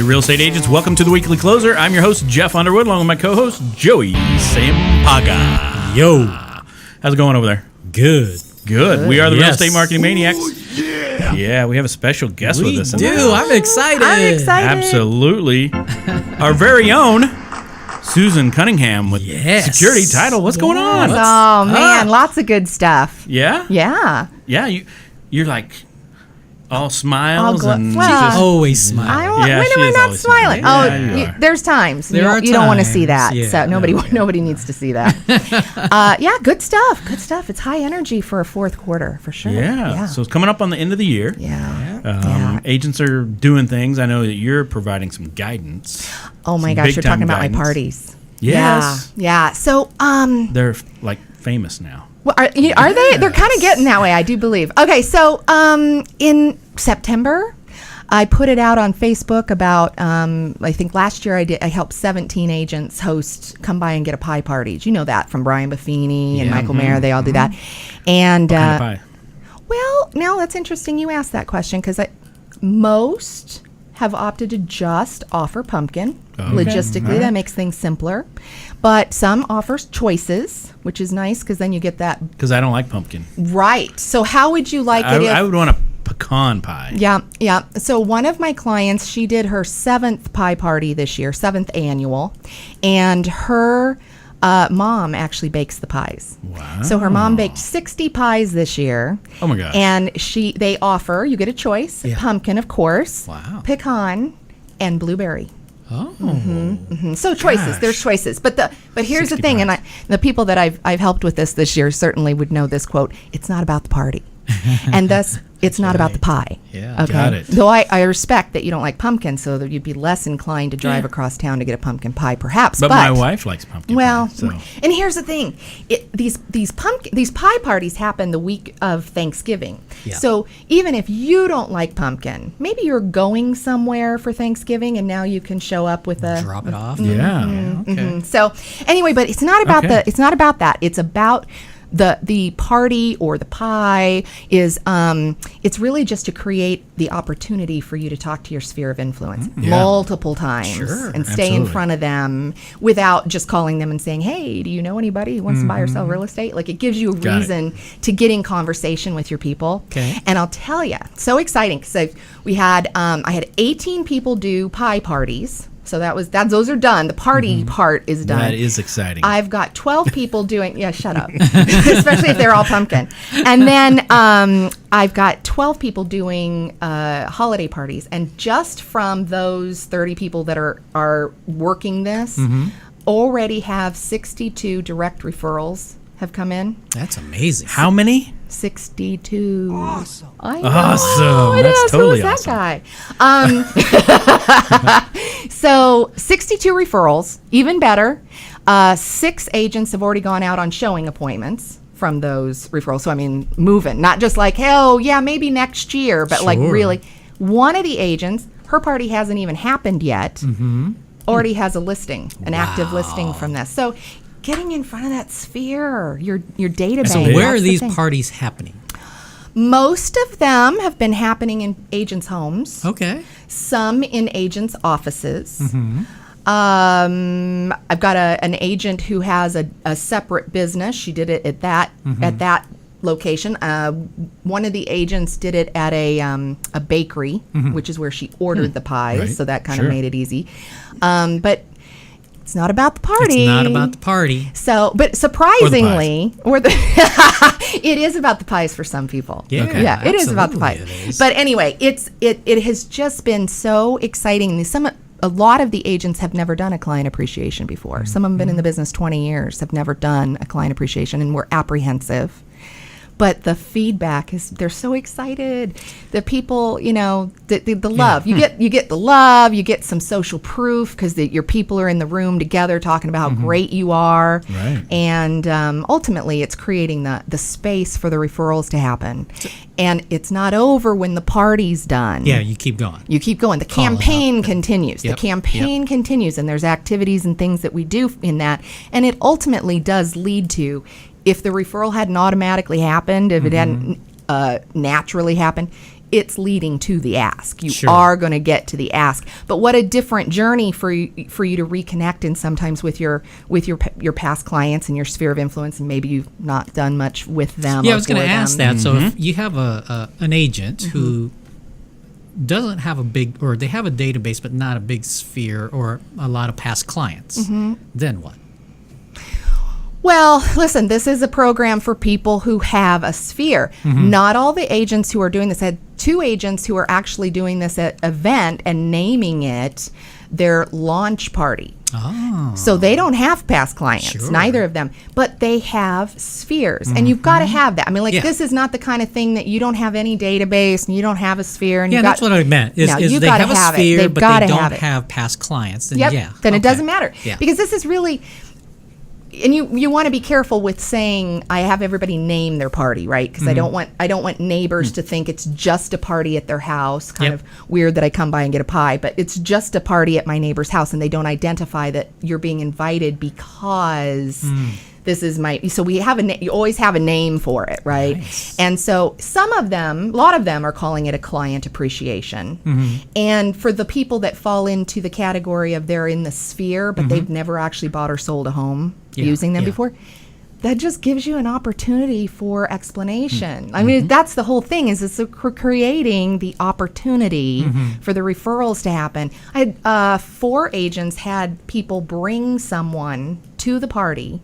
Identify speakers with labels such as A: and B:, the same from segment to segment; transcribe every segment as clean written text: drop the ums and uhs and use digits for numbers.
A: you real estate agents. Welcome to the Weekly Closer. I'm your host, Jeff Underwood, along with my co-host, Joey Sampaga.
B: Yo.
A: How's it going over there?
B: Good.
A: We are the Real
B: Yes.
A: Estate Marketing Maniacs.
C: Yeah.
A: Yeah, we have a special guest
B: We
A: with us.
B: do. I'm excited.
A: Absolutely. Our very own Susan Cunningham with
B: Yes.
A: Security Title. What's going on?
D: Oh, man. Lots of good stuff.
A: Yeah?
D: Yeah.
A: Yeah, you're like all smiles and
D: well,
A: just...
B: Always smile.
D: When
A: Yeah,
D: am
A: she
D: I
A: is
D: not
A: always
D: smiling?
A: smiling. Yeah, you are.
D: There's times.
B: There are
D: you don't want to see
B: times,
D: that.
B: yeah.
D: So nobody needs to see that. Good stuff. Good stuff. It's high energy for a fourth quarter, for sure.
A: Yeah. So it's coming up on the end of the year.
D: Yeah.
A: Agents are doing things. I know that you're providing some guidance.
D: Oh my
A: Some
D: gosh, you're
A: big-time
D: talking about
A: guidance.
D: my parties.
A: Yes.
D: Yeah. So,
A: They're like famous now.
D: well, are they? They're kind of getting that way, I do believe. Okay, so in September, I put it out on Facebook about. I think last year I helped 17 agents come by and get a pie party. Do you know that from Brian Buffini and Michael Mayer? They all do that. And
A: What kind of pie?
D: well, now that's interesting. You asked that question because most have opted to just offer pumpkin.
A: Okay.
D: Logistically, that makes things simpler. But some offers choices, which is nice because then you get that
A: Because I don't like pumpkin.
D: right. So how would you like it if...
A: I would want a pecan pie.
D: Yeah. So one of my clients, she did her 7th pie party this year, 7th annual, and her mom actually bakes the pies.
A: Wow.
D: So her mom baked 60 pies this year.
A: Oh my gosh.
D: And they offer, you get a choice,
B: Yeah.
D: pumpkin, of course,
B: Wow.
D: pecan, and blueberry.
B: Oh.
D: So choices,
A: Gosh.
D: there's choices. But here's the
A: 60
D: thing,
A: pies.
D: and the people that I've helped with this year certainly would know this quote: "It's not about the party," and thus it's not about the pie.
B: Yeah.
D: Okay.
A: Got it.
D: Though I respect that you don't like pumpkin, so that you'd be less inclined to drive across town to get a pumpkin pie, perhaps.
A: But my wife likes pumpkin
D: Well,
A: pie. So.
D: and here's the thing: these pie parties happen the week of Thanksgiving.
B: Yeah.
D: So even if you don't like pumpkin, maybe you're going somewhere for Thanksgiving, and now you can show up with a
B: Drop it off.
A: Yeah.
B: Okay.
D: So anyway, but it's not about
A: Okay.
D: it's not about that. It's about the party or the pie is it's really just to create the opportunity for you to talk to your sphere of influence
A: Yeah.
D: multiple times
B: Sure,
D: and stay in
A: absolutely.
D: front of them without just calling them and saying, "Hey, do you know anybody who wants to buy or sell real estate?" Like, it gives you a
A: Got it.
D: reason to get in conversation with your people.
B: Okay.
D: And I'll tell you, so exciting. So we had I had 18 people do pie parties. So those are done. The party part is done.
A: That is exciting.
D: I've got 12 people doing, shut up, especially if they're all pumpkin. And then I've got 12 people doing holiday parties. And just from those 30 people that are working this, already have 62 direct referrals have come in.
B: That's amazing.
A: How many?
D: 62.
C: Awesome.
D: I know.
A: Awesome.
D: It
A: That's
D: is.
A: totally
D: Who was
A: awesome.
D: that guy? So 62 referrals, even better. 6 agents have already gone out on showing appointments from those referrals. So, I mean, moving, not just like, oh, yeah, maybe next year, but like
B: Sure.
D: really. One of the agents, her party hasn't even happened yet, already has a listing, an active listing from this. So getting in front of that sphere, your database.
B: So
A: big.
B: where are
D: that's the
B: these
D: thing.
B: parties happening?
D: Most of them have been happening in agents' homes.
B: Okay.
D: Some in agents' offices. I've got an agent who has a separate business. She did it at that location. One of the agents did it at a bakery, which is where she ordered the pies.
A: Right.
D: So that kind
A: Sure.
D: of made it easy. But it's not about the party.
B: It's not about the party.
D: So, but surprisingly, it is about the pies for some people.
B: Yeah,
A: Okay.
D: Yeah, it is about the pies.
B: absolutely it is.
D: But anyway, it has just been so exciting. A lot of the agents have never done a client appreciation before. Some of them have been in the business 20 years, have never done a client appreciation, and were apprehensive. But the feedback is, they're so excited. The people, the love. You get the love. You get some social proof because your people are in the room together talking about how great you are.
A: Right.
D: And ultimately, it's creating the space for the referrals to happen. And it's not over when the party's done.
B: Yeah, you keep going.
D: You keep going. The
B: Call it
D: campaign continues.
B: Yep,
D: The campaign continues, and there's activities and things that we do in that. And it ultimately does lead to, if the referral hadn't automatically happened, if it hadn't naturally happened, it's leading to the ask. You
B: Sure.
D: are going to get to the ask. But what a different journey for you to reconnect, and sometimes with your past clients and your sphere of influence, and maybe you've not done much with them.
B: Yeah,
D: or
B: I was going
D: for
B: to ask
D: them.
B: that. So if you have an agent who doesn't have a big, or they have a database but not a big sphere or a lot of past clients, then what?
D: Well, listen, this is a program for people who have a sphere. Not all the agents who are doing this. I had 2 agents who are actually doing this event and naming it their launch party.
B: Oh.
D: So they don't have past clients,
B: Sure.
D: neither of them, but they have spheres. And you've got to have that. I mean, like,
B: Yeah.
D: this is not the kind of thing that you don't have any database and you don't have a sphere. And
B: Yeah,
D: you've got,
B: that's what I meant. Is
D: you
B: they
D: gotta
B: have a
D: have it.
B: sphere,
D: They've
B: but
D: gotta
B: they don't
D: have it.
B: have past clients. Then
D: Yep.
B: yeah.
D: Then it
B: Okay.
D: doesn't matter.
B: Yeah.
D: Because this is really, and you want to be careful with saying I have everybody name their party, right? Because I don't want neighbors to think it's just a party at their house. Kind
B: Yep.
D: of weird that I come by and get a pie, but it's just a party at my neighbor's house, and they don't identify that you're being invited because this is my. So we have you always have a name for it, right?
B: Nice.
D: And so a lot of them are calling it a client appreciation. And for the people that fall into the category of they're in the sphere, but they've never actually bought or sold a home using them before, that just gives you an opportunity for explanation. I mean, that's the whole thing, is it's creating the opportunity for the referrals to happen. I had 4 agents had people bring someone to the party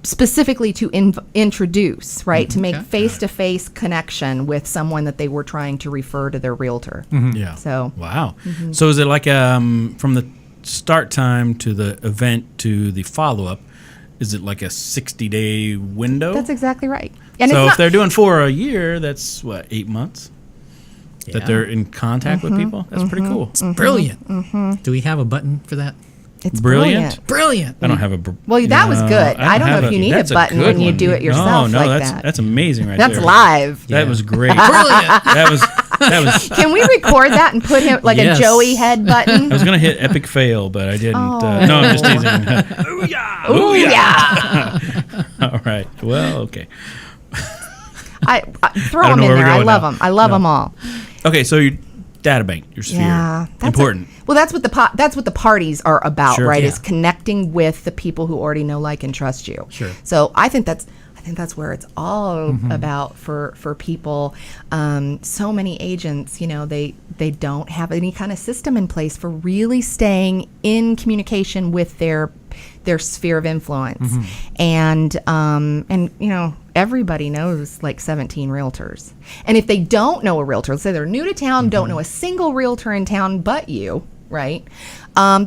D: specifically to introduce, right? To make
B: Okay.
D: face-to-face connection with someone that they were trying to refer to their realtor.
A: Yeah.
D: So,
A: Wow. So is it like from the start time to the event to the follow-up, is it like a 60-day window?
D: that's exactly right. And
A: So
D: it's
A: if they're doing 4 a year, that's what, 8 months that
B: Yeah.
A: they're in contact with people? That's pretty cool.
B: Brilliant. Do we have a button for that?
D: it's
A: Brilliant.
B: Brilliant.
A: I don't have a.
D: Well, that was good. I don't know if you need a
A: that's
D: button
A: good
D: when you
A: one.
D: do it yourself
A: No,
D: like
A: that's,
D: that.
A: That's amazing right
D: That's
A: there.
D: live.
A: That was great.
B: Brilliant.
A: That was.
D: Can we record that and put him like
B: Yes.
D: a Joey head button?
A: I was gonna hit epic fail, but I didn't.
D: Oh.
A: No, I'm just teasing. Ooh yeah.
D: Ooh, yeah.
A: All right. Well, okay.
D: I throw
A: I don't
D: them
A: know
D: in
A: where we're
D: there. I
A: going
D: love
A: now.
D: them. I love them all.
A: Okay, so your data bank, your sphere,
D: Yeah,
A: important.
D: Well, that's what the parties are about,
A: Sure.
D: right?
B: Yeah.
D: Is connecting with the people who already know, like, and trust you.
B: Sure.
D: So I think that's where it's all about for people. So many agents, they don't have any kind of system in place for really staying in communication with their sphere of influence, and everybody knows like 17 realtors, and if they don't know a realtor, let's say they're new to town, don't know a single realtor in town but you, right?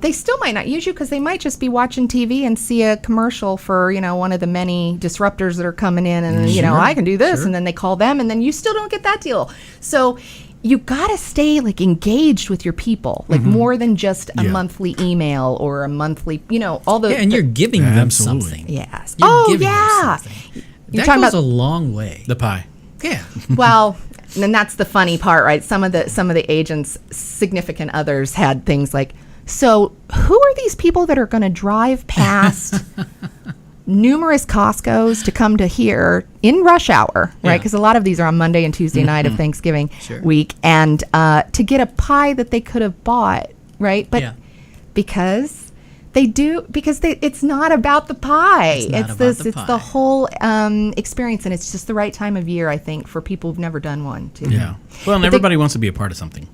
D: They still might not use you because they might just be watching TV and see a commercial for, one of the many disruptors that are coming in, and I can do this, and then they call them, and then you still don't get that deal. So you got to stay like engaged with your people, like more than just a monthly email or a monthly, all the.
B: Yeah, and you're giving them
A: Absolutely.
B: something.
D: Yes.
B: You're giving them
D: yeah.
B: something.
D: You're
B: That
D: talking
B: goes
D: about
B: a long way.
A: The pie.
B: Yeah.
D: well, and that's the funny part, right? Some of the agents' significant others had things like, so who are these people that are going to drive past numerous Costco's to come to here in rush hour, right?
B: Yeah.
D: Because a lot of these are on Monday and Tuesday night of Thanksgiving
B: Sure.
D: week, and to get a pie that they could have bought, right? But
B: Yeah.
D: because it's not about the pie.
B: It's not
D: It's
B: about
D: this.
B: the
D: It's
B: pie.
D: the whole experience, and it's just the right time of year, I think, for people who've never done one. Too.
A: Yeah. Well, and
D: But
A: everybody wants to be a part of something,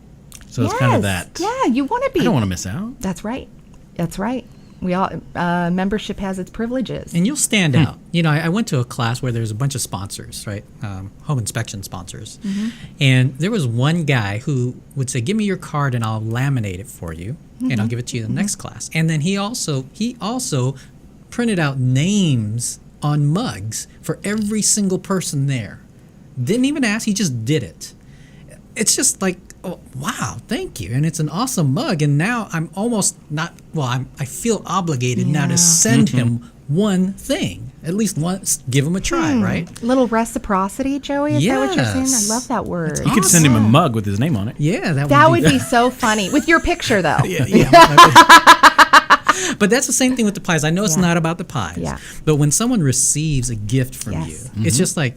A: so it's kind of
D: Yes.
A: that.
D: Yeah, you want to be.
A: I don't want to miss out.
D: That's right. That's right. We all membership has its privileges.
B: And you'll stand out. I went to a class where there's a bunch of sponsors, right? Home inspection sponsors. And there was one guy who would say, give me your card and I'll laminate it for you. And I'll give it to you in the next class. And then he also printed out names on mugs for every single person there. Didn't even ask, he just did it. It's just like, oh, wow, thank you. And it's an awesome mug. And now I'm almost not, I feel obligated now
D: Yeah.
B: to send him one thing. At least once, give him a try, right?
D: Little reciprocity, Joey. Is that what you're saying?
B: Yes.
D: I love that word.
A: You could send him a mug with his name on it.
B: Yeah,
D: That would be so funny with your picture, though.
B: But that's the same thing with the pies. I know it's
D: Yeah.
B: not about the pies.
D: Yeah.
B: But when someone receives a gift from
D: Yes.
B: you, it's just like,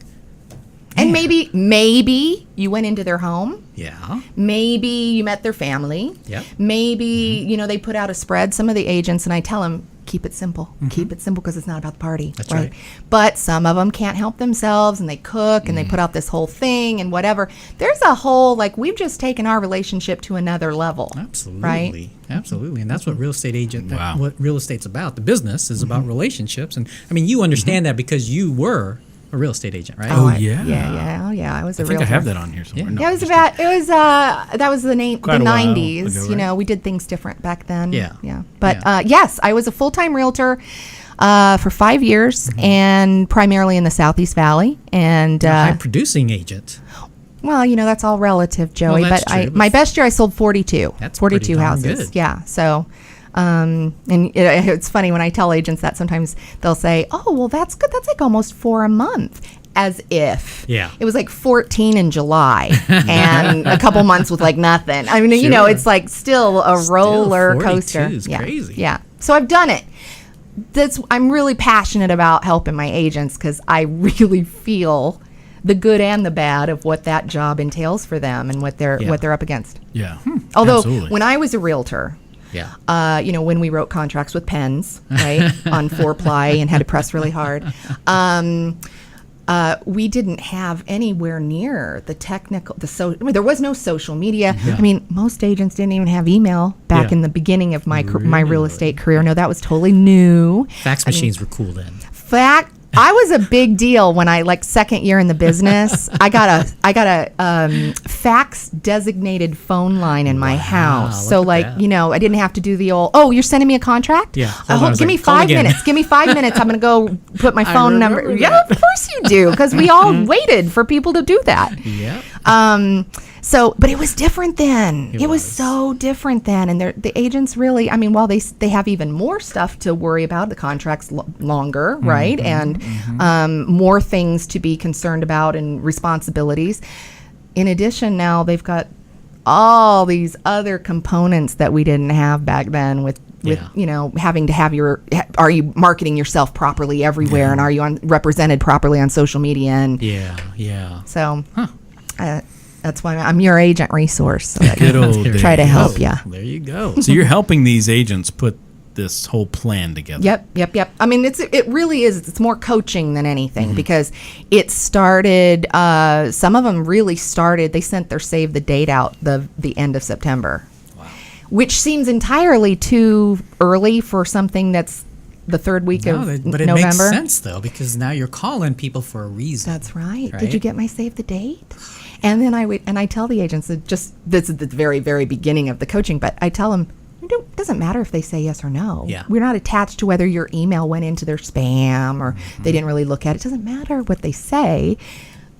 D: And maybe you went into their home.
B: Yeah.
D: Maybe you met their family.
B: Yep.
D: Maybe, they put out a spread. Some of the agents, and I tell them, keep it simple. Keep it simple because it's not about the party.
B: That's right.
D: But some of them can't help themselves, and they cook and they put out this whole thing and whatever. There's a whole, we've just taken our relationship to another level.
B: Absolutely.
D: Right?
B: Absolutely. And that's what real estate
A: Wow.
B: what real estate's about. The business is about relationships. And I mean, you understand that because you were a real estate agent, right?
A: Oh,
D: I-
A: yeah.
D: Yeah. I was a
A: I think I
D: realtor.
A: have that on here somewhere.
B: Yeah.
A: No,
D: Yeah, that was the name, the
A: Quite a while
D: 90s.
A: ago, right?
D: We did things different back then.
B: Yeah.
D: Yeah. But yes, I was a full-time realtor for 5 years and primarily in the Southeast Valley. And,
B: High producing agent.
D: well, that's all relative, Joey.
B: Well, that's
D: but
B: true, but
D: my best year I sold 42.
B: That's
D: 42
B: pretty darn
D: houses.
B: good.
D: Yeah. So, and it's funny when I tell agents that sometimes they'll say, "Oh, well, that's good. That's like almost 4 a month." As if it was like 14 in July and a couple months with nothing. I mean,
B: Sure.
D: it's still a roller
B: 42
D: coaster.
B: is crazy.
D: Yeah. So I've done it. I'm really passionate about helping my agents because I really feel the good and the bad of what that job entails for them and what they're up against.
A: Yeah.
D: Although
A: Absolutely.
D: when I was a realtor,
B: Yeah.
D: when we wrote contracts with pens, right, on 4-ply and had to press really hard, we didn't have anywhere near the technical, there was no social media.
B: Yeah.
D: I mean, most agents didn't even have email back
B: Yeah.
D: in the beginning of my real
B: Really?
D: estate career. No, that was totally new.
B: Fax machines were cool then.
D: I was a big deal when I second year in the business. I got a fax designated phone line in my house. So
B: look at that.
D: I didn't have to do the old, "Oh, you're sending me a contract?"
B: Yeah.
D: Oh,
B: Hold on, I was
D: give me
B: like, call
D: 5
B: again.
D: minutes. Give me 5 minutes. I'm going to go put my phone number.
B: remember
D: Yeah, of course you do, because we all waited for people to do that.
B: Yeah.
D: But it was different then. It was
B: was.
D: so different then. And the agents really, I mean, while they have even more stuff to worry about, the contract's longer, right? And more things to be concerned about and responsibilities. In addition, now they've got all these other components that we didn't have back then with having to have are you marketing yourself properly everywhere, and are you represented properly on social media? And
B: Yeah.
D: so that's why I'm your agent resource. So that
A: Good old
B: There
D: try
A: days.
D: to help you.
B: There you go.
A: So you're helping these agents put this whole plan together.
D: Yep. I mean, it really is. It's more coaching than anything because it started. Some of them really started. They sent their save the date out the end of September, which seems entirely too early for something that's the third week of
B: But it
D: November.
B: makes sense though, because now you're calling people for a reason.
D: That's right.
B: Right?
D: Did you get my save the date? And then I tell the agents that this is the very, very beginning of the coaching, but I tell them, it doesn't matter if they say yes or no.
B: Yeah.
D: We're not attached to whether your email went into their spam or they didn't really look at it. It doesn't matter what they say.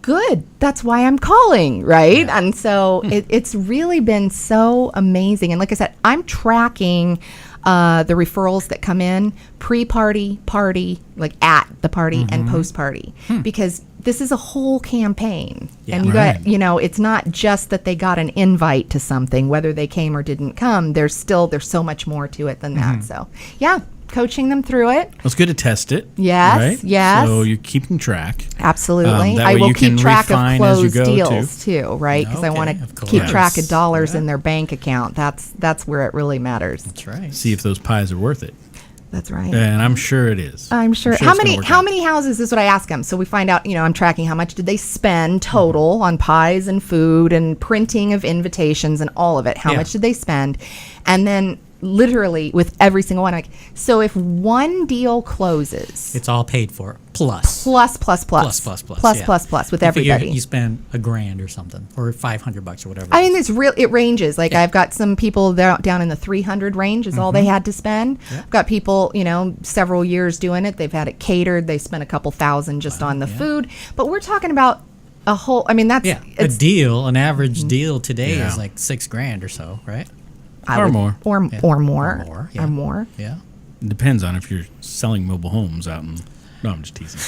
D: Good. That's why I'm calling, right?
B: Yeah.
D: And so it's really been so amazing. And like I said, I'm tracking the referrals that come in pre-party, party, like at the party, and post-party, because this is a whole campaign.
B: Yeah.
D: And you
A: Right.
D: got, it's not just that they got an invite to something, whether they came or didn't come. There's so much more to it than that. So, yeah, coaching them through it.
A: Well, it's good to test it.
D: Yes,
A: right?
D: yes.
A: So you're keeping track.
D: Absolutely.
A: That
D: I
A: way
D: will
A: you
D: keep
A: can
D: track of
A: refine as you
D: closed
A: go,
D: deals too, right? Because I
B: Okay,
D: want
B: of
D: to keep
B: course.
D: track of dollars
B: Yeah.
D: in their bank account. That's where it really matters.
B: That's right.
A: See if those pies are worth it.
D: That's right.
A: And I'm sure it is.
D: I'm sure.
A: it's
D: How
A: gonna
D: many
A: work
D: how
A: out.
D: many houses is what I ask them. So we find out, I'm tracking how much did they spend total on pies and food and printing of invitations and all of it. How
B: Yeah.
D: much did they spend? And then literally with every single one, so if one deal closes,
B: It's all paid for. Plus.
D: plus
B: Yeah.
D: with
B: You figure
D: everybody.
B: You spend $1,000 or something, or $500 or whatever.
D: I mean, it ranges. Like I've got some people down in the 300 range is all they had to spend. I've got people, several years doing it. They've had it catered. They spent a couple thousand just on the food. But we're talking about a whole. I mean, that's
B: an average deal today
A: Yeah.
B: is like $6,000 or so, right?
A: Or more.
D: or more,
B: Or more, yeah.
D: or more.
B: Yeah.
A: It depends on if you're selling mobile homes out in. No, I'm just teasing.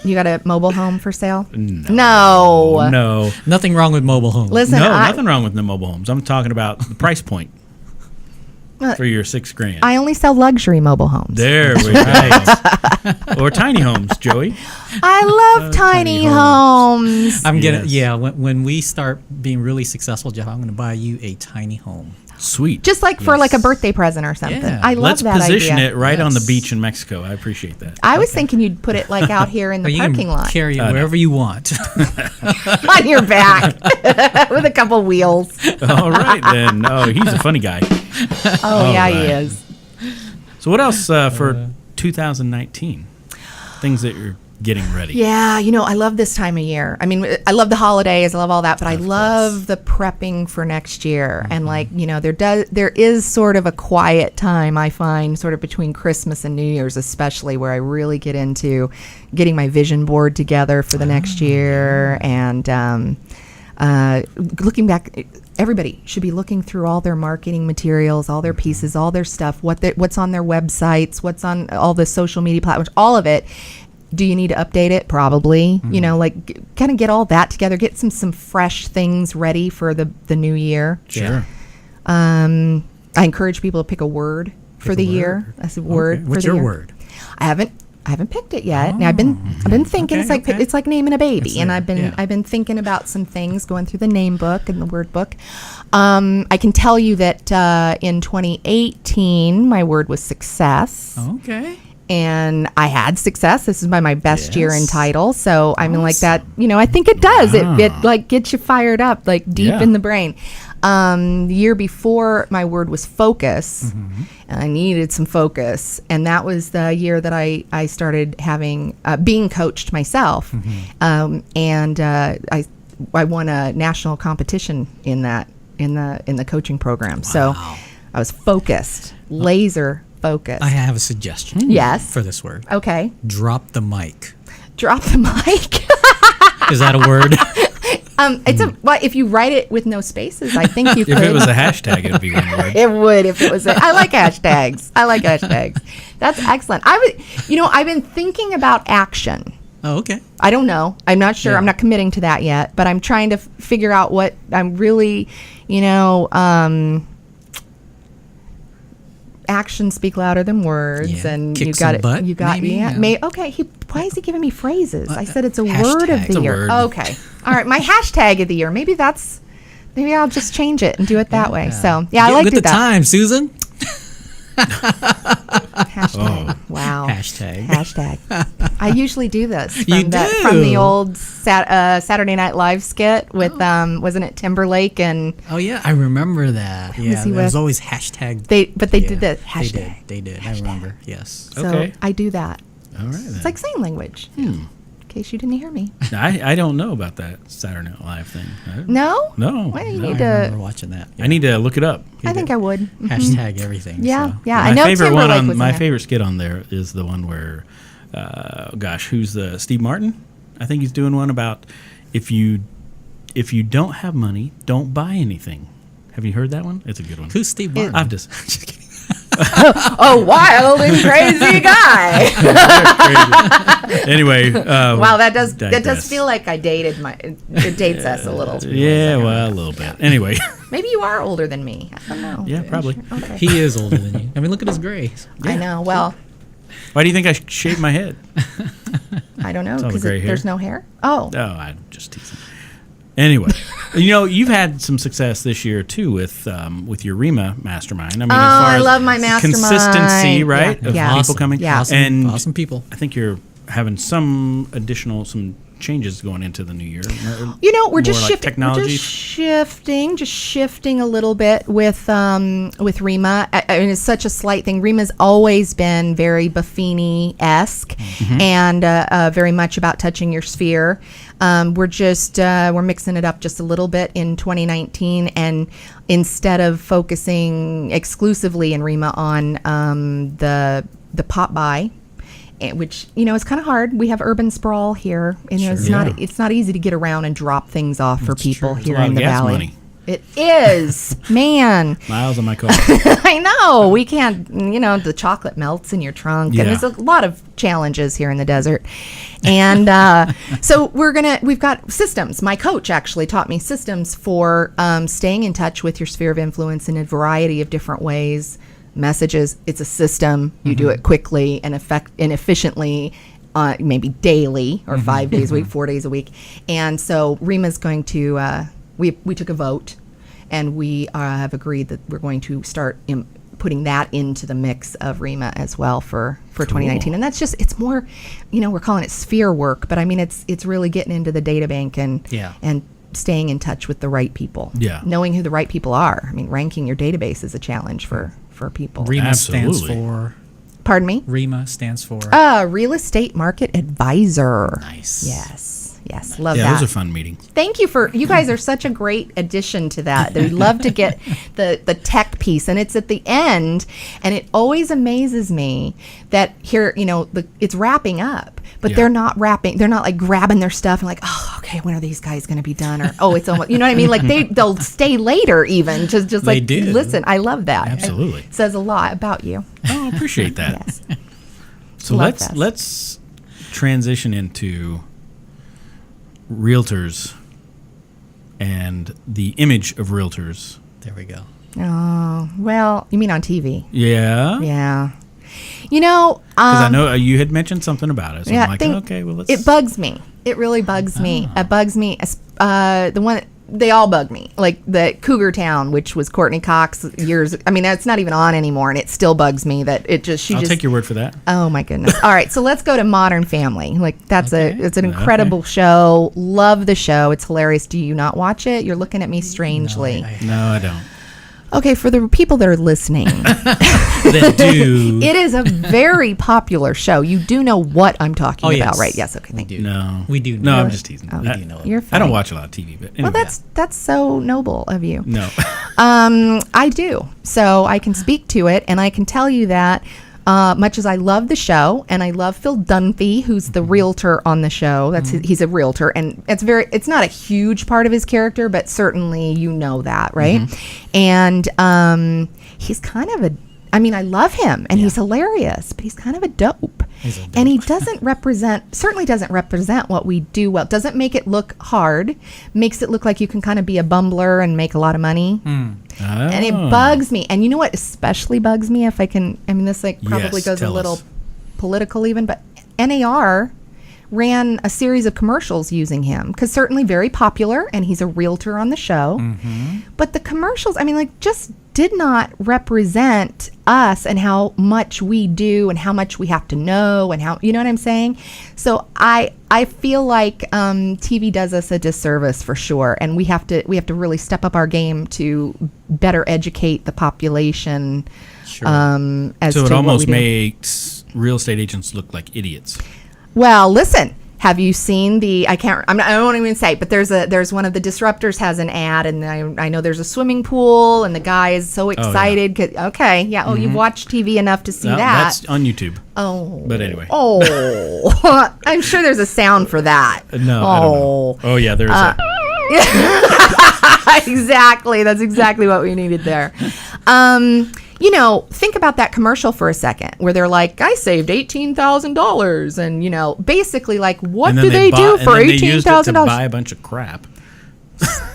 D: You got a mobile home for sale?
A: No. No.
B: Nothing wrong with mobile homes.
D: Listen,
A: No, nothing wrong with the mobile homes. I'm talking about the price point. for your $6,000?
D: I only sell luxury mobile homes.
A: There we go. Or tiny homes, Joey.
D: I love tiny homes.
B: I'm gonna
A: Yes.
B: when we start being really successful, Jeff, I'm gonna buy you a tiny home.
A: Sweet.
D: Just like for like a birthday present or something.
B: Yeah.
D: I love
A: Let's
D: that
A: position
D: idea.
A: it right on the
B: Yes.
A: beach in Mexico. I appreciate that.
D: I was thinking you'd put it like out here in
B: Or
D: the
B: you
D: parking
B: can
D: lot
B: carry it wherever you want.
D: on your back with a couple wheels.
A: All right, then. Oh, he's a funny guy.
D: Oh, yeah,
A: right.
D: he is.
A: So what else for 2019? Things that you're getting ready.
D: Yeah, I love this time of year. I mean, I love the holidays, I love all that, but I love the prepping for next year. And there is sort of a quiet time I find sort of between Christmas and New Year's, especially where I really get into getting my vision board together for the next year and looking back. Everybody should be looking through all their marketing materials, all their pieces, all their stuff, what's on their websites, what's on all the social media platforms, all of it. Do you need to update it? Probably. Kind of get all that together, get some fresh things ready for the new year.
A: Sure.
D: I encourage people to pick a word for the year. That's a word.
B: What's
D: for the
B: your
D: year.
B: word?
D: I haven't picked it yet. Now, I've been thinking.
B: Okay,
D: It's like naming a baby,
B: It's
D: and
B: like-
D: I've been thinking about some things, going through the name book and the word book. I can tell you that in 2018, my word was success.
B: Okay.
D: And I had success. This is my best year in
B: Yes.
D: title. So I mean, like that, I think it does. It like gets you fired up, like deep
A: Yeah.
D: in the brain. The year before, my word was focus, and I needed some focus. And that was the year that I started having being coached myself, and I won a national competition in the coaching program. So I was focused, laser focused.
B: I have a suggestion.
D: Yes.
B: For this word.
D: Okay.
B: Drop the mic.
D: Drop the mic.
B: Is that a word?
D: Well, if you write it with no spaces, I think you could.
A: If it was a hashtag, it'd be one word.
D: It would if it was. I like hashtags. That's excellent. I've been thinking about action.
B: Oh, okay.
D: I don't know. I'm not sure.
B: Yeah.
D: I'm not committing to that yet, but I'm trying to figure out what I'm really, actions speak louder than words,
B: Yeah.
D: and
B: Kick
D: you
B: some
D: got it.
B: butt,
D: You got
B: maybe?
D: yeah.
B: Yeah.
D: Okay. Why is he giving me phrases? I said it's a
B: hashtag.
D: word of
B: It's
D: the
B: a
D: year.
B: word.
D: Okay. All right. My hashtag of the year. Maybe I'll just change it and do it that way. So yeah, I
B: Get
D: like
B: with
D: to do
B: the
D: that.
B: time, Susan.
D: Hashtag. Wow.
B: Hashtag.
D: I usually do this
B: You
D: from
B: do?
D: the old Saturday Night Live skit with wasn't it Timberlake and
B: Oh yeah, I remember that. Yeah,
D: was he
B: there was
D: with?
B: always hashtag.
D: they
B: yeah,
D: did the hashtag.
B: They did. I remember. Yes.
D: So
A: Okay.
D: I do that.
A: All right, then.
D: It's like sign language. In case you didn't hear me.
A: I don't know about that Saturday Night Live thing.
D: No?
A: No.
D: Well, you
A: no.
D: need
B: I remember
D: to.
B: watching that.
A: I need to look it up.
D: I think I would.
B: Hashtag everything.
D: Yeah,
B: so.
D: yeah.
A: My
D: I know
A: favorite one
D: Timberlake was in
A: my
D: there.
A: favorite skit on there is the one where, who's the Steve Martin? I think he's doing one about if you don't have money, don't buy anything. Have you heard that one? It's a good one.
B: Who's Steve Martin?
A: I'm just kidding.
D: A wild and crazy guy.
A: Anyway,
D: Wow, that does
A: digress.
D: feel like I dated it dates us a little.
A: Yeah, well, a little bit. Anyway,
D: Maybe you are older than me. I don't know.
A: yeah, probably.
D: Okay.
B: He is older than you. I mean, look at his grays.
D: I know. Well,
A: Why do you think I shaved my head?
D: I don't know
A: all the
D: because
A: gray hair.
D: there's no hair. Oh,
A: Oh, I'm just teasing. Anyway, you've had some success this year too with your REMA mastermind. I mean, as far
D: I
A: as
D: love my mastermind.
A: consistency, right?
D: Yeah,
A: Of
D: yeah.
A: people coming.
D: Yeah.
A: And
B: Awesome people.
A: I think you're having some changes going into the new year.
D: We're just
A: More like
D: shifting.
A: technology.
D: Just shifting a little bit with REMA. I mean, it's such a slight thing. REMA's always been very Buffini-esque and very much about touching your sphere. We're mixing it up just a little bit in 2019, and instead of focusing exclusively in REMA on the pop by, which is kind of hard. We have urban sprawl here, and
A: Sure.
D: it's not easy to get around and drop things off for people
A: true. It's a
D: here
A: lot
D: in
A: of
D: the
A: gas
D: valley.
A: money.
D: It is, man.
A: Miles on my car.
D: I know we can't. The chocolate melts in your trunk,
A: Yeah.
D: and there's a lot of challenges here in the desert. And so we've got systems. My coach actually taught me systems for staying in touch with your sphere of influence in a variety of different ways. messages. It's a system. You do it quickly and efficiently, maybe daily or 5 days a week, 4 days a week. And so Rima's going to, we took a vote, and we have agreed that we're going to start putting that into the mix of Rima as well for 2019. And that's just, it's more, we're calling it sphere work, but I mean, it's really getting into the data bank and staying in touch with the right people. Yeah. Knowing who the right people are. I mean, ranking your database is a challenge for people.
B: REMA stands for...
D: Pardon me?
B: REMA stands for...
D: Real Estate Market Advisor.
B: Nice.
D: Yes. Love that.
A: Yeah, it was a fun meeting.
D: Thank you you guys are such a great addition to that. We love to get the tech piece, and it's at the end, and it always amazes me that here, it's wrapping up, but they're not like grabbing their stuff and like, oh, okay, when are these guys going to be done? Or, oh, it's almost, you know what I mean? Like they'll stay later even, just like, listen, I love that.
A: Absolutely.
D: It says a lot about you.
A: Oh, I appreciate that.
D: Yes.
A: So let's transition into realtors and the image of realtors.
B: There we go.
D: Oh, well, you mean on TV?
A: Yeah.
D: Yeah.
A: Because I know you had mentioned something about it. So I'm like, okay, well, let's...
D: It bugs me. It really bugs me. It bugs me. The one... They all bug me. Like the Cougar Town, which was Courtney Cox years... I mean, that's not even on anymore, and it still bugs me that it just...
A: I'll take your word for that.
D: Oh, my goodness. All right, so let's go to Modern Family. Like, it's an incredible show. Love the show. It's hilarious. Do you not watch it? You're looking at me strangely.
A: No, I don't.
D: Okay, for the people that are listening,
B: that do.
D: It is a very popular show. You do know what I'm talking about, right? Yes. Okay. Thank you.
A: No,
B: we do.
A: No, I'm just teasing.
B: We do know it.
D: You're fine.
A: I don't watch a lot of TV, but anyway.
D: Well, that's so noble of you.
A: No.
D: I do. So I can speak to it, and I can tell you that much as I love the show, and I love Phil Dunphy, who's the realtor on the show. He's a realtor, and it's not a huge part of his character, but certainly you know that, right? And he's kind of I love him, and he's hilarious, but he's kind of a dope. And he certainly doesn't represent what we do well. Doesn't make it look hard. Makes it look like you can kind of be a bumbler and make a lot of money. And it bugs me. And you know what especially bugs me, if I can, this probably goes a little political even, but NAR ran a series of commercials using him, because certainly very popular, and he's a realtor on the show. But the commercials, just did not represent us and how much we do and how much we have to know and how, you know what I'm saying? So I feel like TV does us a disservice for sure, and we have to really step up our game to better educate the population.
A: Sure. So it almost makes real estate agents look like idiots.
D: Well, listen. Have you seen I won't even say, but there's one of the disruptors has an ad, and I know there's a swimming pool, and the guy is so excited. You've watched TV enough to see that.
A: That's on YouTube.
D: Oh.
A: But anyway.
D: Oh. I'm sure there's a sound for that.
A: No, I don't know. Oh, yeah, there's a...
D: Exactly. That's exactly what we needed there. Think about that commercial for a second, where they're like, I saved $18,000. And, basically, like, what do they do for $18,000?
A: They used it to buy a bunch of crap.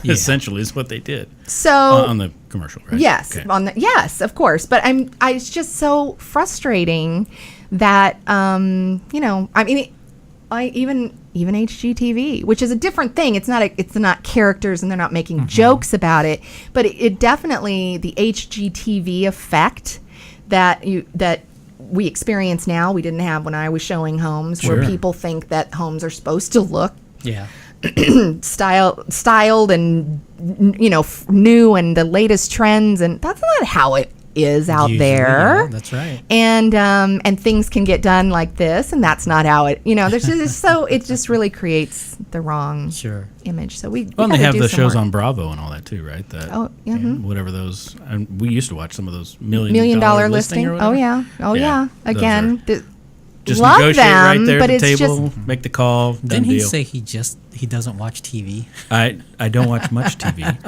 A: Essentially, is what they did.
D: So
A: on the commercial, right?
D: Yes,
A: okay.
D: Yes, of course. But it's just so frustrating that, even HGTV, which is a different thing. It's not characters, and they're not making jokes about it. But it definitely, the HGTV effect that we experience now, we didn't have when I was showing homes, where people think that homes are supposed to look styled and new and the latest trends, and that's not how it is out there.
B: Yeah, that's right.
D: And things can get done like this, and that's not how it. There's just it just really creates the wrong image. So we
A: they have the shows on Bravo and all that too, right?
D: Whatever
A: those. And we used to watch some of those
D: million dollar listing.
A: Oh
D: yeah. Again.
A: Just
D: love
A: negotiate
D: them,
A: right there
D: but
A: at the
D: it's
A: table, make the call.
B: Didn't he
A: deal.
B: say he doesn't watch TV?
A: I don't watch much TV.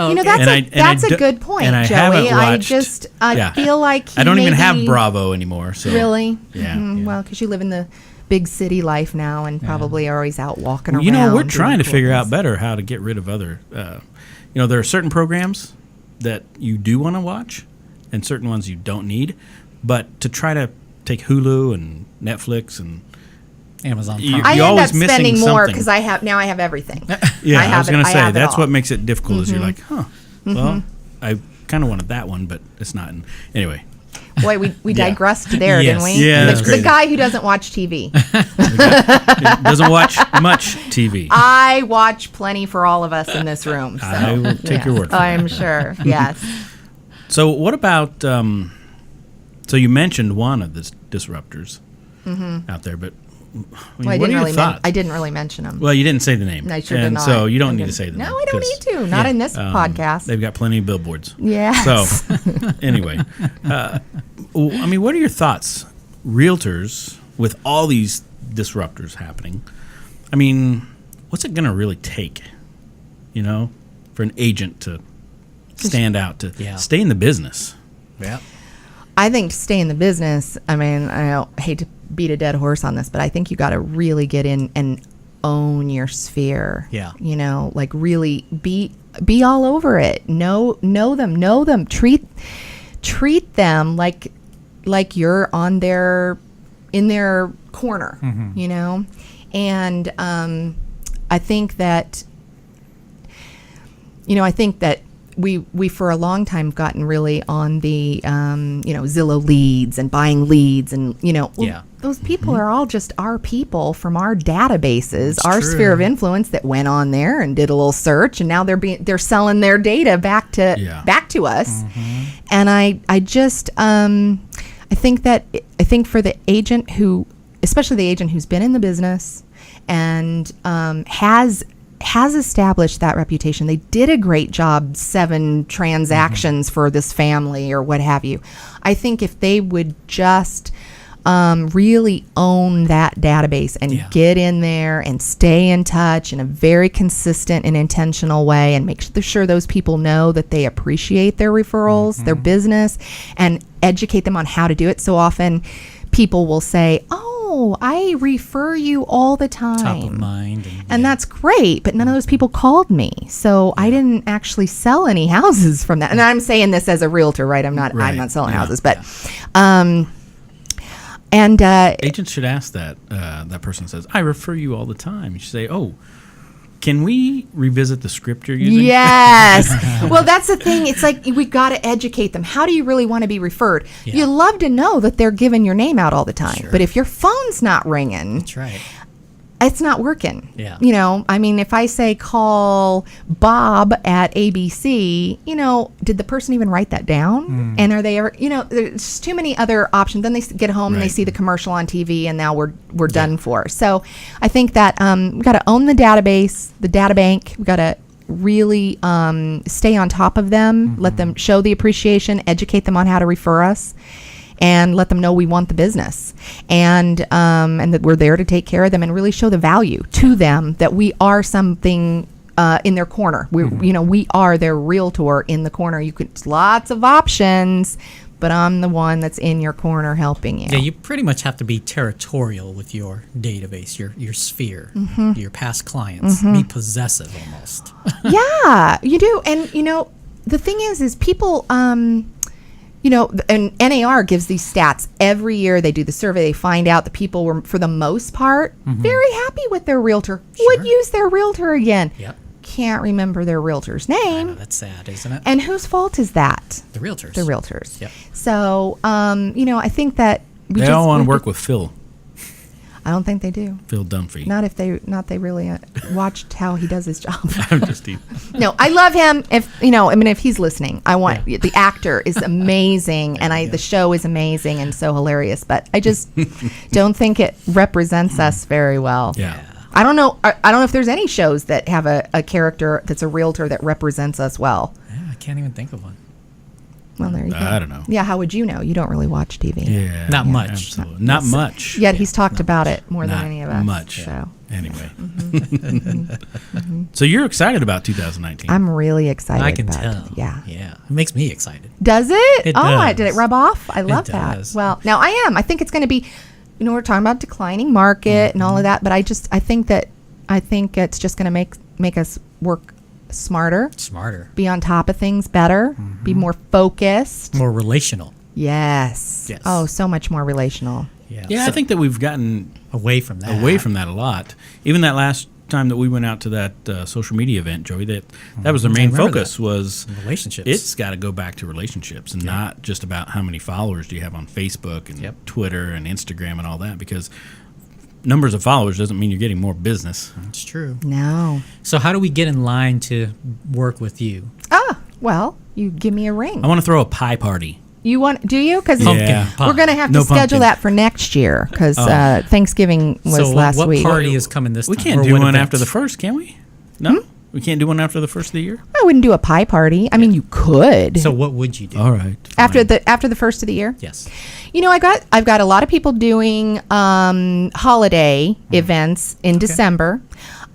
D: That's a good point,
A: and I
D: Joey.
A: Haven't watched,
D: I feel like
A: I don't even have Bravo anymore. So
D: really,
A: yeah.
D: Well, because you live in the big city life now, and probably are always out walking around.
A: We're trying to figure out better how to get rid of other. There are certain programs that you do want to watch and certain ones you don't need. But to try to take Hulu and Netflix and
B: Amazon
A: You-
B: Prime.
D: I
A: you're
D: end
A: always
D: up
A: missing
D: spending more
A: something.
D: because I have everything.
A: yeah, I
D: have
A: was going to
D: I
A: say
D: have it
A: that's
D: all.
A: what makes it difficult. Is you're like, well, I kind of wanted that one, but it's not. And anyway,
D: Boy, we
A: Yeah.
D: digressed there,
B: Yes.
D: didn't we?
A: Yeah,
D: the,
A: that's
D: the
A: crazy.
D: guy who doesn't watch TV.
A: it doesn't watch much TV.
D: I watch plenty for all of us in this room. So.
A: I will take your word for
D: I'm
A: that.
D: sure. Yes.
A: So what about? So you mentioned one of the disruptors out there, but I mean,
D: Well,
A: what are your thoughts?
D: I didn't really mention him.
A: Well, you didn't say the name.
D: I sure did
A: and
D: not.
A: so you don't
D: I
A: need to
D: didn't.
A: say the name.
D: No, I don't
A: 'cause,
D: need to. Not in this podcast.
A: They've got plenty of billboards.
D: Yes.
A: So anyway, I mean, what are your thoughts, realtors, with all these disruptors happening? I mean, what's it going to really take, for an agent to stand out, to
B: Yeah.
A: stay in the business?
B: Yeah.
D: I think to stay in the business, I mean, I don't hate to beat a dead horse on this, but I think you got to really get in and own your sphere.
B: Yeah.
D: Like really be all over it. Know them. Treat them like you're in their corner. And I think that we for a long time gotten really on the Zillow leads and buying leads, and
B: Yeah.
D: those people are all just our people from our databases, our
B: true.
D: sphere of influence that went on there and did a little search, and now they're selling their data back to us. And I think for the agent especially the agent who's been in the business and has established that reputation. They did a great job, 7 transactions for this family or what have you. I think if they would just really own that database and get in there and stay in touch in a very consistent and intentional way, and make sure those people know that they appreciate their referrals, their business, and educate them on how to do it. So often people will say, I refer you all the time.
B: Top of mind.
D: And that's great, but none of those people called me. So I didn't actually sell any houses from that. And I'm saying this as a realtor, right? I'm not selling houses, but
A: Agents should ask that person says, I refer you all the time. You should say, can we revisit the script you're using?
D: Yes. Well, that's the thing. It's like we got to educate them. How do you really want to be referred?
B: Yeah.
D: You love to know that they're giving your name out all the time.
B: Sure.
D: But if your phone's not ringing,
B: That's right.
D: it's not working.
B: Yeah.
D: I mean, if I say call Bob at ABC, did the person even write that down? And are they ever, there's too many other options. Then they get home and they
A: Right.
D: see the commercial on TV, and now we're done for. So I think that we got to own the database, the data bank. We got to really stay on top of them, let them show the appreciation, educate them on how to refer us, and let them know we want the business, and that we're there to take care of them, and really show the value to them that we are something in their corner. We are their realtor in the corner. Lots of options, but I'm the one that's in your corner helping you.
B: Yeah, you pretty much have to be territorial with your database, your sphere, your past clients. Be possessive almost.
D: Yeah, you do. And the thing is people and NAR gives these stats every year. They do the survey. They find out that people were, for the most part, very happy with their realtor. Would use their realtor again.
B: Yep.
D: Can't remember their realtor's
B: I know,
D: name.
B: that's sad, isn't it?
D: And whose fault is that?
B: The realtors.
D: The realtors.
B: Yep.
D: So, I think that
A: They all want to work with Phil
D: I don't think they do.
A: Dunphy.
D: Not if they really watched how he does his job.
A: I'm just teasing.
D: No, I love him. If he's listening, I want the actor is amazing, and the show is amazing and so hilarious. But I just don't think it represents us very well.
A: Yeah.
D: I don't know. I don't know if there's any shows that have a character that's a realtor that represents us well.
B: Yeah, I can't even think of one.
D: Well, there you go.
A: I don't know.
D: Yeah, how would you know? You don't really watch TV.
A: Yeah.
B: Not much.
A: Absolutely. Not much.
D: Yet he's talked about it more than
A: Not
D: any of us.
A: much.
D: So
A: Anyway. So you're excited about 2019.
D: I'm really excited.
B: I can
D: about
B: tell.
D: it. Yeah.
B: Yeah. It makes me excited.
D: Does it?
B: It
D: Did it
B: does.
D: rub off? I love that.
B: does.
D: Well, now I am. I think it's going to be, we're talking about declining market and all of that, but I think it's just going to make us work smarter,
B: Smarter.
D: be on top of things better, be more focused.
B: More relational.
D: Yes.
B: Yes.
D: Oh, so much more relational.
A: Yeah, I think that we've gotten
B: away from that.
A: a lot. Even that last time that we went out to that social media event, Joey, that was the main
B: remember
A: focus
B: that.
A: was
B: Relationships.
A: It's got to go back to relationships and not just about how many followers do you have on Facebook and Twitter and Instagram and all that, because numbers of followers doesn't mean you're getting more business.
B: It's true.
D: No.
B: So how do we get in line to work with you?
D: Well, you give me a ring.
A: I want to throw a pie party.
D: You want? Do you? Because
A: Yeah.
D: we're going to have
A: No
D: to schedule
A: pumpkin.
D: that for next year because Thanksgiving was
B: So
D: last
B: what
D: week.
B: party is coming this
A: We
B: time?
A: can't
B: Or
A: do
B: what
A: one
B: events?
A: after the first, can we? No? We can't do one after the first of the year?
D: I wouldn't do a pie party. I mean, you could.
B: So what would you do?
A: All right.
D: after the first of the year.
B: Yes.
D: You know, I've got a lot of people doing holiday events in December.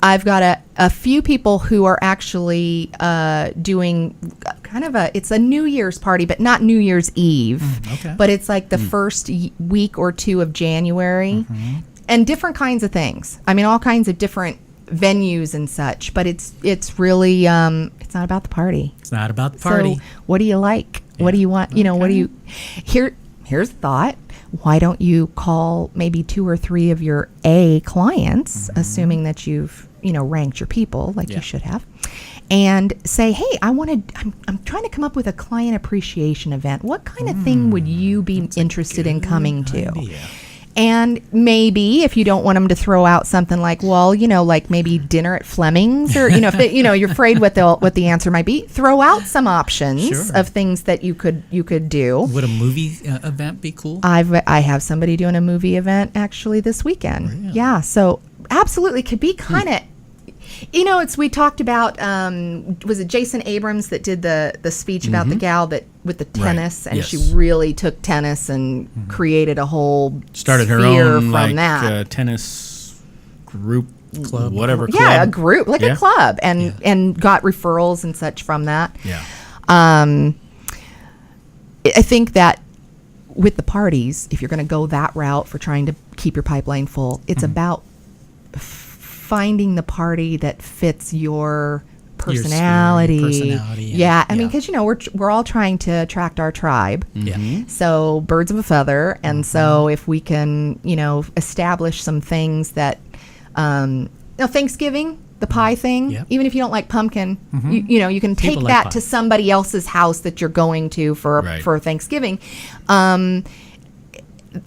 D: I've got a few people who are actually doing kind of it's a New Year's party, but not New Year's Eve.
B: Okay.
D: But it's like the first week or two of January, and different kinds of things. I mean, all kinds of different venues and such. But it's really it's not about the party.
B: It's not about the party.
D: So what do you like? What do you want? You know, what do you here's a thought. Why don't you call maybe 2 or 3 of your A clients, assuming that you've, ranked your people like you should have, and say, hey, I'm trying to come up with a client appreciation event. What kind of thing would you be interested in coming to?
B: idea.
D: And maybe if you don't want them to throw out something like, well, like maybe dinner at Fleming's, or if they, you're afraid what the answer might be, throw out some options
B: Sure.
D: of things that you could do.
B: Would a movie event be cool?
D: I have somebody doing a movie event actually this weekend.
B: Really?
D: Yeah, so absolutely could be kind of. We talked about was it Jason Abrams that did the speech about the gal that with the tennis, and
A: Yes.
D: she really took tennis and created a whole
A: Started her
D: sphere
A: own
D: from that.
A: tennis group,
B: Club.
A: whatever club.
D: Yeah, a group, like
A: Yeah.
D: a club, and got referrals and such from that.
A: Yeah.
D: I think that with the parties, if you're going to go that route for trying to keep your pipeline full, it's about finding the party that fits your personality.
B: Personality,
D: I mean, because we're all trying to attract our tribe.
B: Yeah.
D: So birds of a feather, and so if we can, establish some things that, Thanksgiving, the pie thing,
B: Yep.
D: even if you don't like pumpkin, you can take
B: People like
D: that
B: pie.
D: to somebody else's house that you're going to for Thanksgiving.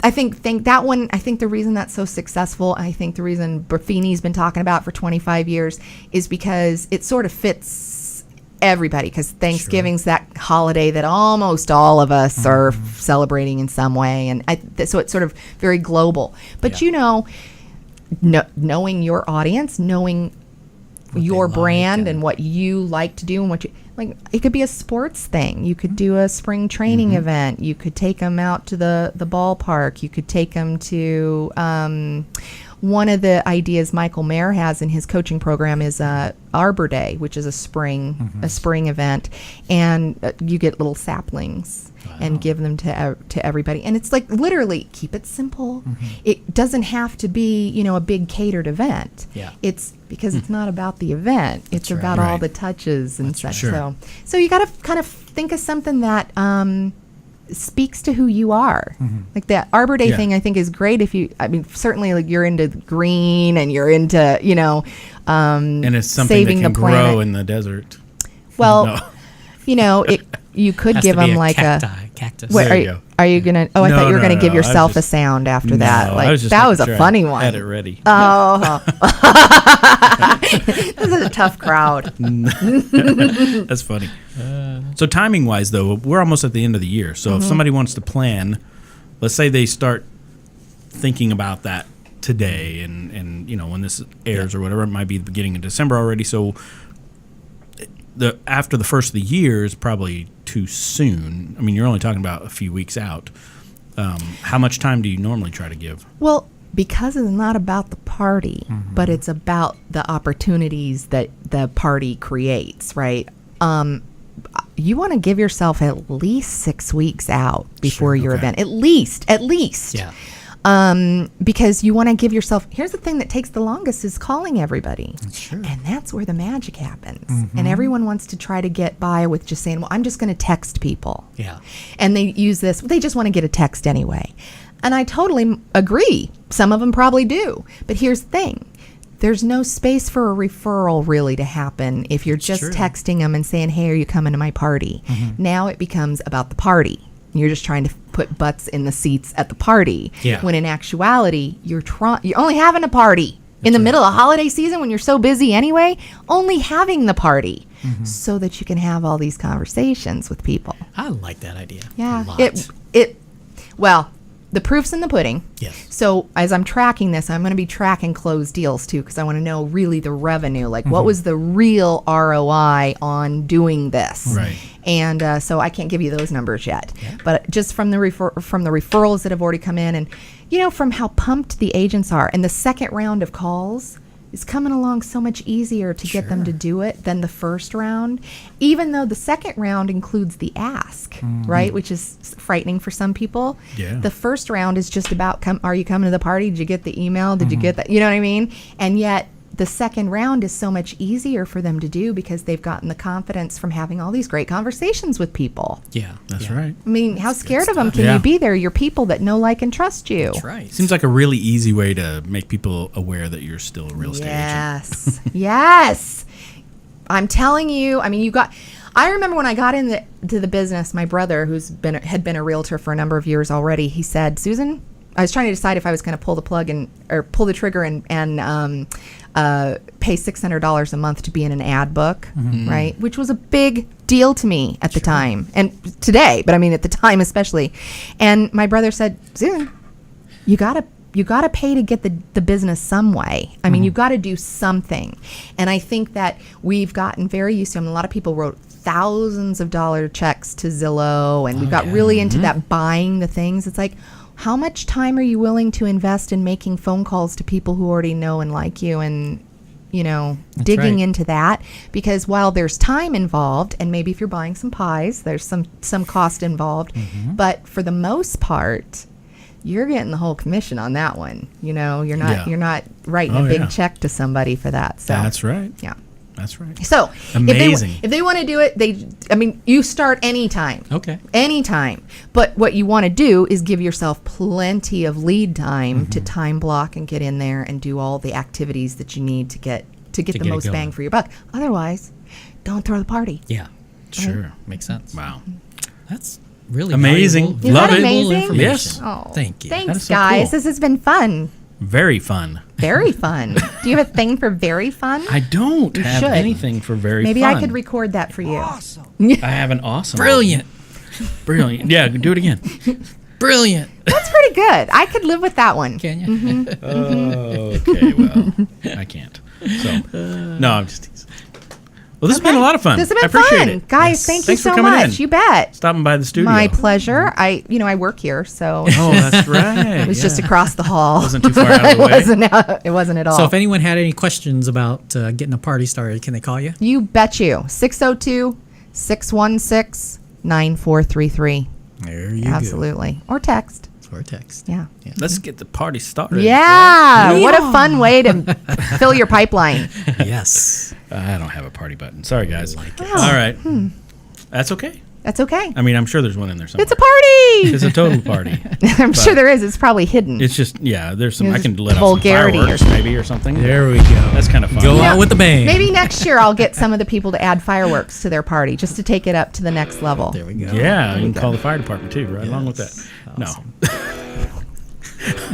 D: I think that one. I think the reason that's so successful, I think the reason Buffini's been talking about for 25 years, is because it sort of fits everybody. Because Thanksgiving's that holiday that almost all of us are celebrating in some way, and so it's sort of very global. But knowing your audience, knowing your
B: like
D: brand and what you like to do and what you like, it could be a sports thing. You could do a spring training event. You could take them out to the ballpark. You could take them to one of the ideas Michael Mayer has in his coaching program is Arbor Day, which is a spring event, and you get little saplings and give them to everybody. And it's like literally keep it simple. It doesn't have to be a big catered event.
B: Yeah.
D: It's because it's not about the event. It's
B: right.
D: about all
A: Right.
D: the touches and such.
A: Sure.
D: So you got to kind of think of something that speaks to who you are. Like that Arbor Day
A: Yeah.
D: thing, I think is great certainly like you're into green and you're into,
A: And it's something
D: saving
A: that can
D: the planet.
A: grow in the desert.
D: Well, you could
B: Has
D: give
B: to be
D: them
B: a
D: like
B: cactus.
D: What,
A: There you go.
D: are you gonna? Oh, I
A: No,
D: thought you were
A: no,
D: gonna
A: no,
D: give
A: no. I was
D: yourself a
A: just-
D: sound after
A: No,
D: that.
A: I
D: Like
A: was just
D: that
A: making
D: was a
A: sure
D: funny
A: I
D: one.
A: had it ready.
D: Oh, this is a tough crowd.
A: That's funny. So timing wise, though, we're almost at the end of the year. So if somebody wants to plan, let's say they start thinking about that today, and when this airs or whatever, it might be the beginning of December already. So after the first of the year is probably too soon. I mean, you're only talking about a few weeks out. How much time do you normally try to give?
D: Well, because it's not about the party, but it's about the opportunities that the party creates, right? You want to give yourself at least 6 weeks out before your
B: okay.
D: event. At least.
B: Yeah.
D: because you want to give yourself, here's the thing that takes the longest is calling everybody.
B: Sure.
D: And that's where the magic happens. And everyone wants to try to get by with just saying, well, I'm just going to text people.
B: Yeah.
D: And they use this, they just want to get a text anyway. And I totally agree. Some of them probably do. But here's the thing. There's no space for a referral really to happen if you're just
B: true.
D: texting them and saying, hey, are you coming to my party? Now it becomes about the party. You're just trying to put butts in the seats at the party.
B: Yeah.
D: When in actuality, you're only having a party in the middle of holiday season when you're so busy anyway, only having the party so that you can have all these conversations with people.
B: I like that idea.
D: Yeah.
B: A lot.
D: Well, the proof's in the pudding.
B: Yes.
D: So as I'm tracking this, I'm going to be tracking closed deals too, because I want to know really the revenue, like what was the real ROI on doing this.
A: Right.
D: And so I can't give you those numbers yet, but just from the referrals that have already come in, and from how pumped the agents are, and the second round of calls is coming along so much easier to get them to do it than the first round, even though the second round includes the ask, right, which is frightening for some people.
A: Yeah.
D: The first round is just about, are you coming to the party? Did you get the email? Did you get that? You know what I mean? And yet the second round is so much easier for them to do because they've gotten the confidence from having all these great conversations with people.
B: Yeah.
A: That's right.
D: I mean, how scared of them can
A: Yeah.
D: you be? They're your people that know, like, and trust you.
B: That's right.
A: Seems like a really easy way to make people aware that you're still a real estate agent.
D: Yes. Yes. I'm telling you, I mean, I remember when I got into the business, my brother, had been a realtor for a number of years already, he said, Susan, I was trying to decide if I was going to pull the plug or pull the trigger and pay $600 a month to be in an ad book, right? Which was a big deal to me at the time, and today, but I mean at the time especially. And my brother said, Susan, you gotta pay to get the business some way. I mean, you got to do something. And I think that we've gotten very used to, a lot of people wrote thousands of dollar checks to Zillow, and we got really into that buying the things. It's like, how much time are you willing to invest in making phone calls to people who already know and like you, and digging
B: right.
D: into that? Because while there's time involved, and maybe if you're buying some pies, there's some cost involved, but for the most part, you're getting the whole commission on that one. You're not writing a big check to somebody for that. So
A: That's right.
D: yeah.
A: That's right.
D: So
A: Amazing.
D: if they want to do it, you start anytime.
B: Okay.
D: Anytime. But what you want to do is give yourself plenty of lead time to time block and get in there and do all the activities that you need to get the most bang for your buck. Otherwise, don't throw the party.
B: Yeah.
A: Sure.
B: Makes sense.
A: Wow.
B: That's really
A: Amazing.
B: valuable-
A: Love
D: that
A: it.
D: amazing?
B: information.
A: Yes.
D: Oh,
B: Thank you.
A: That
D: Thanks,
A: is so
D: guys.
A: cool.
D: This has been fun.
A: Very fun.
D: Very fun. Do you have a thing for very fun?
A: I don't have
D: should.
A: anything for very
D: Maybe
A: fun.
D: I could record that for you.
A: I have an awesome.
B: Brilliant.
A: Brilliant. Yeah, do it again.
B: Brilliant.
D: That's pretty good. I could live with that one.
B: Can you?
A: Okay, well, I can't. So, no, I'm just teasing. Well, this has been a lot of fun.
D: This has
A: I
D: been
A: appreciate
D: fun.
A: it.
D: Guys, thank you
A: Thanks for
D: so
A: coming
D: much.
A: in.
D: You bet.
A: Stopping by the studio.
D: My pleasure. I work here, so
A: Oh, that's right.
D: it was just across the hall.
A: Wasn't too far out of the way.
D: It wasn't at all.
B: So if anyone had any questions about getting a party started, can they call you?
D: You bet you. 602-616-9433.
B: There you
D: Absolutely. Or text.
B: go. Or text.
D: Yeah.
A: Let's get the party started.
D: Yeah. What a fun way to fill your pipeline.
B: Yes.
A: I don't have a party button. Sorry, guys.
B: Like it.
A: All right. That's okay.
D: That's okay.
A: I mean, I'm sure there's one in there somewhere.
D: It's a party.
A: It's a total party.
D: I'm sure there is. It's probably hidden.
A: It's just, there's some, I
D: There's
A: can let off some
D: vulgarity or
A: fireworks maybe or something.
B: There we go.
A: That's kind of fun.
B: Go out with the bang.
D: Maybe next year I'll get some of the people to add fireworks to their party just to take it up to the next level.
B: There we go.
A: Yeah, you can call the fire department too, right along with that.
B: Awesome.
A: No.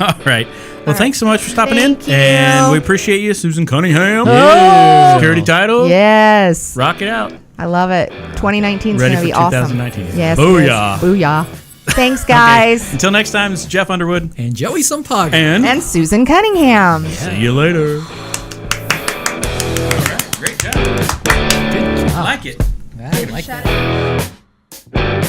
A: All right. Well, thanks so much for stopping
D: Thank
A: in.
D: you.
A: And we appreciate you, Susan Cunningham.
D: Oh.
A: Security title.
D: Yes.
A: Rock it out.
D: I love it. 2019 is
A: Ready
D: going to
A: for
D: be awesome.
A: 2019.
D: Yes.
A: Booyah.
D: It is. Booyah. Thanks, guys.
A: Okay. Until next time, this is Jeff Underwood.
B: And Joey Sampaga.
A: And
D: And Susan Cunningham.
A: see you later. Great job.
B: Good job.
A: Like it.
B: I like that.